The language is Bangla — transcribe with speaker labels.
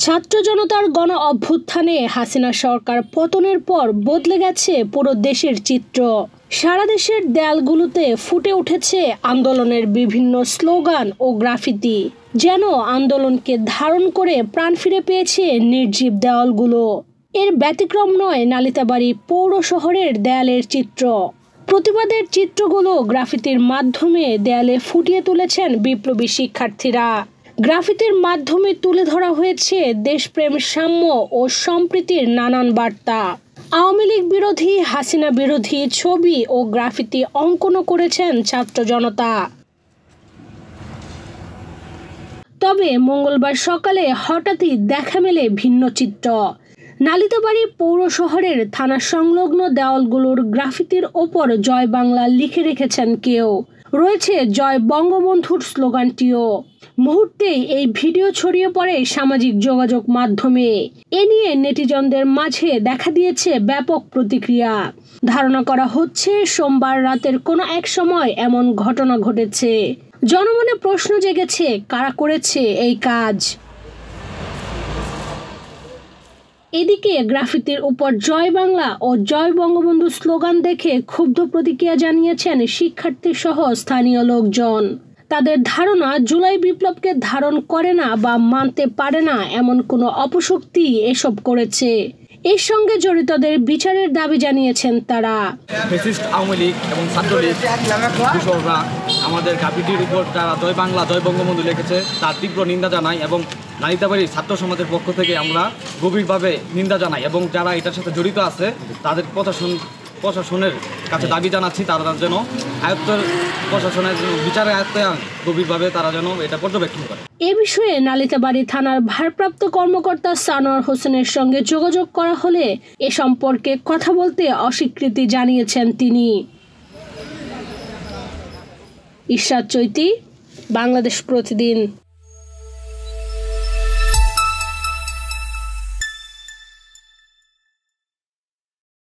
Speaker 1: ছাত্র জনতার গণ অভ্যুত্থানে হাসিনা সরকার পতনের পর বদলে গেছে পুরো দেশের চিত্র। সারা দেশের দেয়ালগুলোতে ফুটে উঠেছে আন্দোলনের বিভিন্ন স্লোগান ও গ্রাফিতি, যেন আন্দোলনকে ধারণ করে প্রাণ ফিরে পেয়েছে নির্জীব দেওয়ালগুলো। এর ব্যতিক্রম নয় নালিতাবাড়ী পৌর শহরের দেয়ালের চিত্র। প্রতিবাদের চিত্রগুলো গ্রাফিতির মাধ্যমে দেয়ালে ফুটিয়ে তুলেছেন বিপ্লবী শিক্ষার্থীরা। গ্রাফিতির মাধ্যমে তুলে ধরা হয়েছে দেশপ্রেম, সাম্য ও সম্প্রীতির নানান বার্তা। আওয়ামী লীগ বিরোধী, হাসিনা বিরোধী ছবি ও গ্রাফিতি অঙ্কনও করেছেন ছাত্র জনতা। তবে মঙ্গলবার সকালে হঠাৎই দেখা মেলে ভিন্ন চিত্র। নালিতাবাড়ী পৌর শহরের থানা সংলগ্ন দেওয়ালগুলোর গ্রাফিতির ওপর জয় বাংলা লিখে রেখেছেন কেউ। রয়েছে জয় বঙ্গবন্ধুর স্লোগানটিও। মুহূর্তেই এই ভিডিও ছড়িয়ে পড়ে সামাজিক যোগাযোগ মাধ্যমে। এ নিয়ে নেটিজনদের মাঝে দেখা দিয়েছে ব্যাপক প্রতিক্রিয়া। ধারণা করা হচ্ছে সোমবার রাতের কোনো এক সময় এমন ঘটনা ঘটেছে। জনমনে প্রশ্ন জেগেছে, কারা করেছে এই কাজ। এদিকে গ্রাফিতির উপর জয় বাংলা ও জয় বঙ্গবন্ধু স্লোগান দেখে ক্ষুব্ধ প্রতিক্রিয়া জানিয়েছেন শিক্ষার্থী সহ স্থানীয় লোকজন। তাদের ধারণা, জুলাই বিপ্লবকে ধারণ করে না বা মানতে পারে না এমন কোনো অপশক্তি এসব করেছে। এর সঙ্গে জড়িতদের বিচারের দাবি জানিয়েছেন তারা।
Speaker 2: ফ্যাসিস্ট আওয়ামী লীগ এবং ছাত্রলীগ দূষররা আমাদের গ্রাফিতির উপর যারা জয় বাংলা জয় বঙ্গবন্ধু লিখেছে তার তীব্র নিন্দা জানাই এবং নালিতাবাড়ির ছাত্র সমাজের পক্ষ থেকে আমরা গভীরভাবে নিন্দা জানাই এবং যারা এটার সাথে জড়িত আছে তাদের প্রশাসনের কাছে দাবি জানাচ্ছি তারা যেন প্রশাসনের বিচারের আয়ত্তে গভীরভাবে তারা যেন এটা পর্যবেক্ষণ করে।
Speaker 1: এ বিষয়ে নালিতাবাড়ী থানার ভারপ্রাপ্ত কর্মকর্তা সানোয়ার হোসেনের সঙ্গে যোগাযোগ করা হলে এ সম্পর্কে কথা বলতে অস্বীকৃতি জানিয়েছেন তিনি। ইশরাত চৈতি, বাংলাদেশ প্রতিদিন।